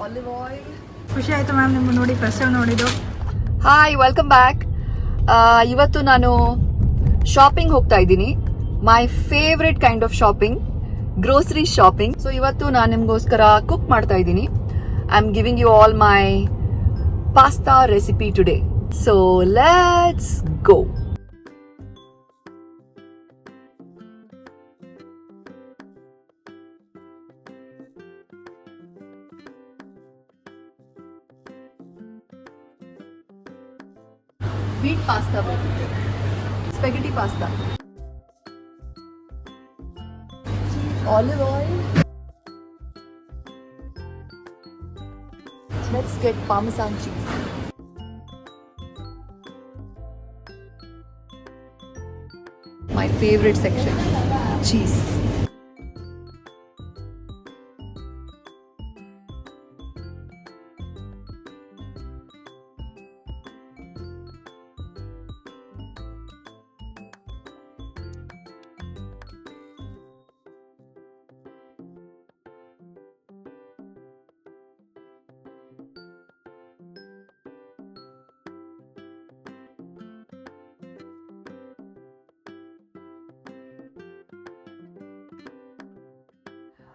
Olive oil. ಖುಷಿ ಆಯ್ತು ma'am ನಿಮ್ಮ ನೋಡಿ ಫಸ್ಟ್ ಟೈಮ್ ನೋಡಿದ್ದು. Hi, welcome back. ಇವತ್ತು ನಾನು ಶಾಪಿಂಗ್ ಹೋಗ್ತಾ ಇದ್ದೀನಿ. My favourite kind of shopping, grocery shopping. So ಇವತ್ತು ನಾನು ನಿಮಗೋಸ್ಕರ ಕುಕ್ ಮಾಡ್ತಾ ಇದ್ದೀನಿ. I am giving you all my pasta recipe today. So let's go. wheat pasta ಬೇಕಿತ್ತು, spaghetti pasta. Olive oil. Let's get Parmesan cheese. My favorite section, cheese.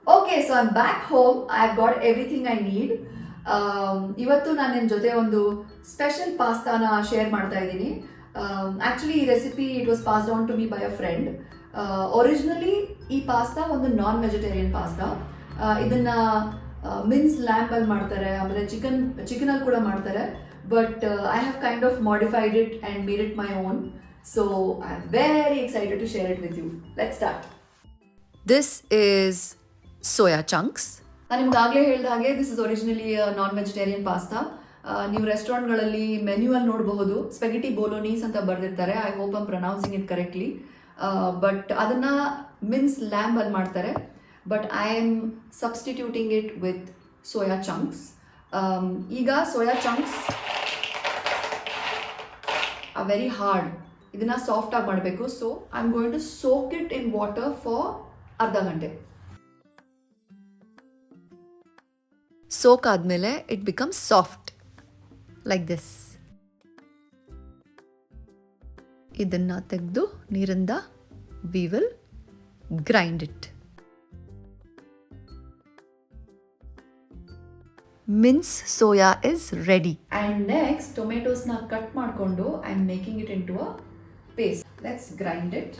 Okay, so I'm back home. I have got everything I need. ಇವತ್ತು ನಾನು ನಿಮ್ಮ ಜೊತೆ ಒಂದು special ಪಾಸ್ತಾನ share ಮಾಡ್ತಾ ಇದ್ದೀನಿ. Actually ಈ recipe it was passed on to me by a friend. Originally ಈ pasta ಒಂದು ನಾನ್ ವೆಜಿಟೇರಿಯನ್ ಪಾಸ್ತಾ. ಇದನ್ನ ಮಿನ್ಸ್ ಲ್ಯಾಂಬಲ್ಲಿ ಮಾಡ್ತಾರೆ, ಆಮೇಲೆ ಚಿಕನಲ್ಲಿ ಕೂಡ ಮಾಡ್ತಾರೆ. But I have kind of modified it and made it my own. So I am very excited to share it with you. Let's start. This is soya chunks. ನಾನು ನಿಮ್ಗೆ ಆಗಲೇ ಹೇಳಿದ ಹಾಗೆ this is originally non vegetarian pasta. ನೀವು ರೆಸ್ಟೋರೆಂಟ್ಗಳಲ್ಲಿ ಮೆನ್ಯೂಲ್ಲಿ ನೋಡಬಹುದು, spaghetti bolognese ಅಂತ ಬರೆದಿರ್ತಾರೆ. I hope I'm pronouncing it correctly. But ಅದನ್ನ ಮಿನ್ಸ್ ಲ್ಯಾಂಬಲ್ಲಿ ಮಾಡ್ತಾರೆ. But I am substituting it with soya chunks. ಈಗ soya chunks are very hard. ಇದನ್ನ ಸಾಫ್ಟ್ ಆಗಿ ಮಾಡಬೇಕು. So I am going to soak it in water for ಅರ್ಧ ಗಂಟೆ. Soak ಆದಮೇಲೆ it becomes soft like this. ಇದನ್ನು ತೆಗೆದು ನೀರಿಂದ we will grind it. Mince soya is ready. And next ಟೊಮೆಟೋಸ್ನ ಕಟ್ ಮಾಡಿಕೊಂಡು I am making it into a paste. Let's grind it.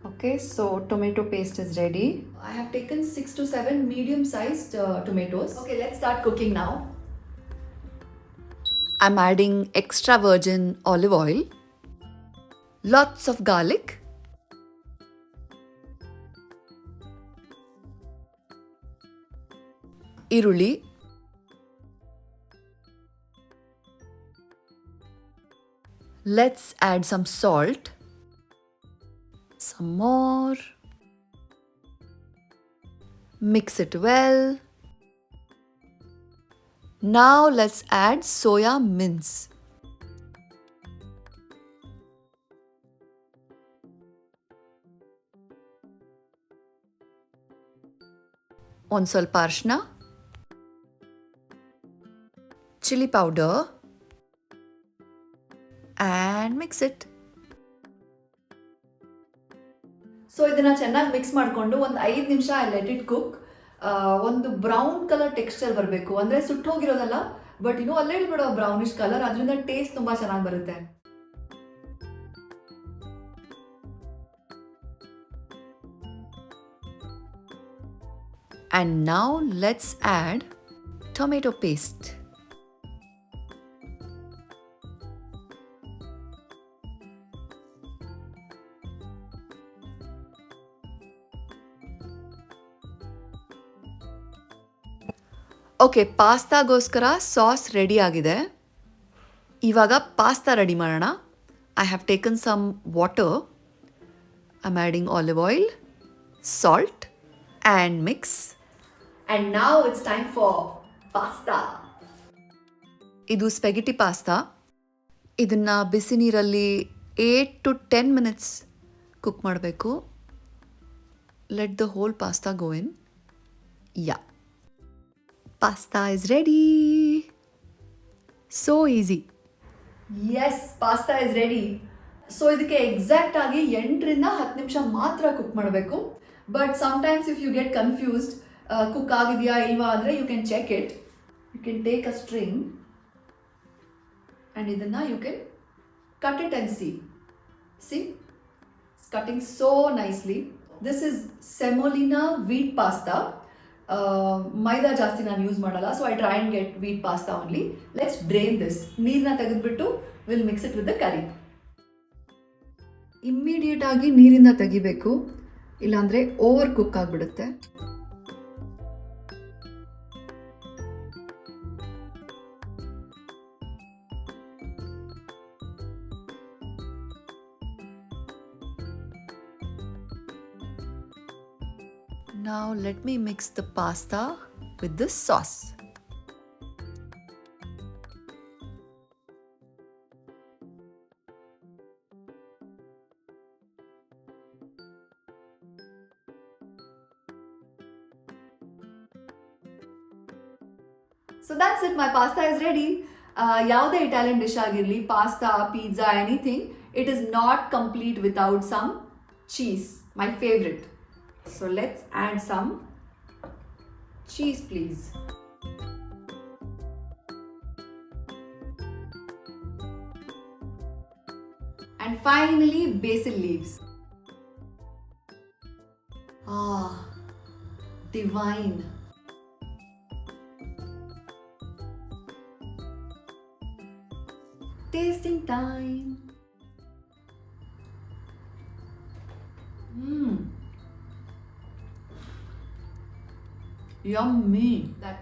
Okay, so tomato paste is ready. I have taken 6 to 7 medium-sized tomatoes. Okay, let's start cooking now. I'm adding extra virgin olive oil, lots of garlic, ಈರುಳ್ಳಿ, let's add some salt. Some more. Mix it well. Now let's add soya mince. ಒಂದು ಸ್ವಲ್ಪ ಅರಿಶಿನ, chili powder and mix it. So ಇದನ್ನು ಚೆನ್ನಾಗಿ mix ಮಾಡಿಕೊಂಡು ಒಂದು 5 ನಿಮಿಷ I let it cook. ಒಂದು ಬ್ರೌನ್ ಕಲರ್ ಟೆಕ್ಸ್ಚರ್ ಬರಬೇಕು, ಅಂದರೆ ಸುಟ್ಟೋಗಿರೋದಲ್ಲ, ಬಟ್ ಇನ್ನೂ ಅಲ್ಲೇ ಬಿಡೋ ಬ್ರೌನಿಶ್ ಕಲರ್. ಅದರಿಂದ ಟೇಸ್ಟ್ ತುಂಬ ಚೆನ್ನಾಗಿ ಬರುತ್ತೆ. And now let's add tomato paste. Okay, ಪಾಸ್ತಾಗೋಸ್ಕರ ಸಾಸ್ ರೆಡಿ ಆಗಿದೆ. ಇವಾಗ ಪಾಸ್ತಾ ರೆಡಿ ಮಾಡೋಣ. I have taken some water. I am adding olive oil, salt and mix. And now it's time for pasta. ಇದು spaghetti pasta. ಇದನ್ನು ಬಿಸಿ ನೀರಲ್ಲಿ 8 to 10 minutes cook ಮಾಡಬೇಕು. Let the whole pasta go in. Yeah. Pasta is ready. So easy. Yes, pasta is ready. So ಇದಕ್ಕೆ exact ಆಗಿ 8ರಿಂದ 10 ನಿಮಿಷ ಮಾತ್ರ ಕುಕ್ ಮಾಡಬೇಕು. But sometimes if you get confused cook ಆಗಿದೆಯಾ ಇಲ್ವಾ ಅಂದರೆ you can check it. You can take a string and ಇದನ್ನು you can cut it and see it's cutting so nicely. This is semolina wheat pasta. Maida ಜಾಸ್ತಿ ನಾನು use ಮಾಡಲ್ಲ, so I try and get wheat pasta only. Let's drain this. ನೀರನ್ನ ತೆಗೆದುಬಿಟ್ಟು will mix it with the curry. Immediate ಆಗಿ ನೀರಿಂದ ತೆಗಿಬೇಕು, ಇಲ್ಲಾಂದರೆ over cook ಆಗಿಬಿಡುತ್ತೆ. Now let me mix the pasta with the sauce. So that's it, my pasta is ready. ಯಾವುದೇ Italian dish ಆಗಿರಲಿ, pasta, pizza, anything, it is not complete without some cheese, my favourite. So let's add some cheese, please. And finally, basil leaves. Ah, divine. Tasting time. Yummy. That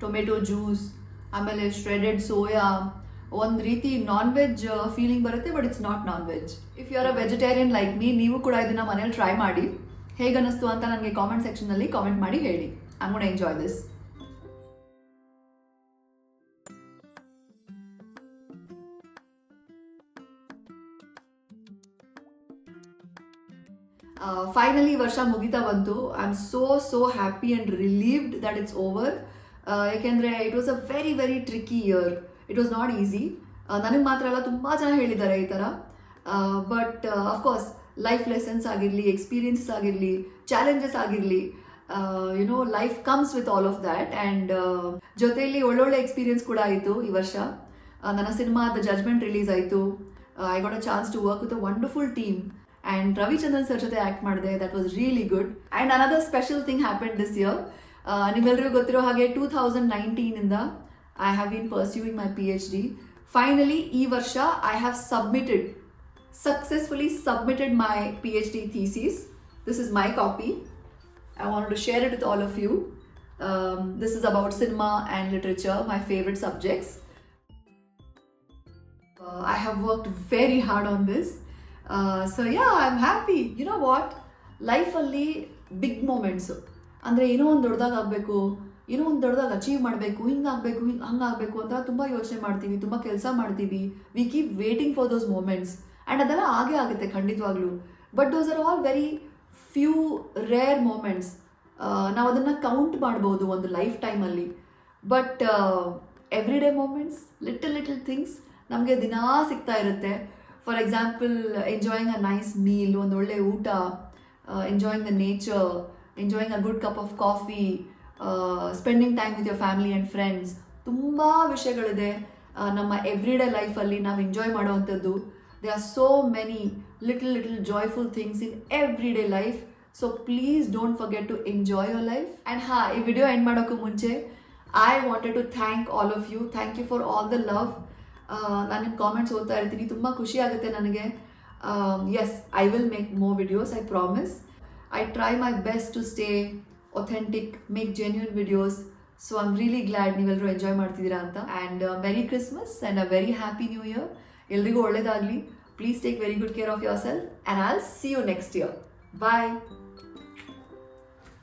tomato juice, ಆಮೇಲೆ shredded soya, ಒಂದು ರೀತಿ non veg feeling ಬರುತ್ತೆ, but it's not non veg. If you are a vegetarian like me, ನೀವು ಕೂಡ ಇದನ್ನು ಮನೇಲಿ try ಮಾಡಿ. ಹೇಗನ್ನಿಸ್ತು ಅಂತ ನನಗೆ ಕಾಮೆಂಟ್ ಸೆಕ್ಷನಲ್ಲಿ ಕಾಮೆಂಟ್ ಮಾಡಿ ಹೇಳಿ. I am gonna enjoy this. Finally ವರ್ಷ ಮುಗಿತಾ ಬಂತು. I am so happy and relieved that it's over. ಯಾಕೆಂದರೆ it was a very very tricky year. It was not easy. ನನಗೆ ಮಾತ್ರ ಅಲ್ಲ, ತುಂಬ ಜನ ಹೇಳಿದ್ದಾರೆ ಈ ಥರ. ಬಟ್ ಅಫ್ಕೋರ್ಸ್ ಲೈಫ್ ಲೆಸನ್ಸ್ ಆಗಿರಲಿ, ಎಕ್ಸ್ಪೀರಿಯನ್ಸಸ್ ಆಗಿರಲಿ, ಚಾಲೆಂಜಸ್ ಆಗಿರಲಿ, you know life comes with all of that. And ಜೊತೆಯಲ್ಲಿ ಒಳ್ಳೊಳ್ಳೆ ಎಕ್ಸ್ಪೀರಿಯನ್ಸ್ ಕೂಡ ಆಯಿತು ಈ ವರ್ಷ. ನನ್ನ ಸಿನಿಮಾ ದ ಜಜ್ಮೆಂಟ್ ರಿಲೀಸ್ ಆಯಿತು. I got a chance to work with a wonderful team. And Ravichandran sir ಜೊತೆ ಆ್ಯಕ್ಟ್ ಮಾಡಿದೆ. That was really good. And another special thing happen this year. ನಿಮ್ಮೆಲ್ಲರಿಗೂ ಗೊತ್ತಿರೋ ಹಾಗೆ 2019ಇಂದ I have been pursuing my PhD. Finally ಈ ವರ್ಷ I have successfully submitted my PhD thesis. This is my copy. I wanted to share it with all of you. This is about cinema and literature, my favorite subjects. I have worked very hard on this. So yeah, I'm happy. You know what? ಲೈಫಲ್ಲಿ big movements ಅಂದರೆ ಏನೋ ಒಂದು ದೊಡ್ಡದಾಗಬೇಕು, ಏನೋ ಒಂದು ದೊಡ್ಡದಾಗಿ achieve ಮಾಡಬೇಕು, ಹಿಂಗಾಗಬೇಕು, ಹಂಗಾಗಬೇಕು ಅಂತ ತುಂಬ ಯೋಚನೆ ಮಾಡ್ತೀವಿ, ತುಂಬ ಕೆಲಸ ಮಾಡ್ತೀವಿ. We keep waiting for those moments. And ಅದೆಲ್ಲ ಆಗೇ ಆಗುತ್ತೆ ಖಂಡಿತವಾಗ್ಲೂ. But those are all very few rare moments. ನಾವು ಅದನ್ನು ಕೌಂಟ್ ಮಾಡ್ಬೋದು ಒಂದು ಲೈಫ್ ಟೈಮಲ್ಲಿ. But every day moments, little things ನಮಗೆ ದಿನಾ ಸಿಗ್ತಾ ಇರುತ್ತೆ. For example, enjoying a nice meal, ಒಂದು ಒಳ್ಳೆ ಊಟ, enjoying the nature, enjoying a good cup of coffee, spending time with your family and friends. ತುಂಬ ವಿಷಯಗಳಿದೆ ನಮ್ಮ ಎವ್ರಿ ಡೇ ಲೈಫಲ್ಲಿ ನಾವು ಎಂಜಾಯ್ ಮಾಡೋವಂಥದ್ದು. They are so many little joyful things in every day life. So please don't forget to enjoy your life. And ಈ video end ಮಾಡೋಕ್ಕೂ ಮುಂಚೆ I wanted to thank all of you. Thank you for all the love. ನಾನು ನಿಮ್ಮ comments ಓದ್ತಾ ಇರ್ತೀನಿ, ತುಂಬ ಖುಷಿ ಆಗುತ್ತೆ ನನಗೆ. Yes, I will make more videos, I promise. I try my best to stay authentic, make genuine videos. So I am really glad ನೀವೆಲ್ಲರೂ enjoy ಮಾಡ್ತಿದ್ದೀರಾ ಅಂತ. And merry Christmas and a very happy new year. ಎಲ್ರಿಗೂ ಒಳ್ಳೇದಾಗಲಿ. Please take very good care of yourself and I will see you next year. Bye.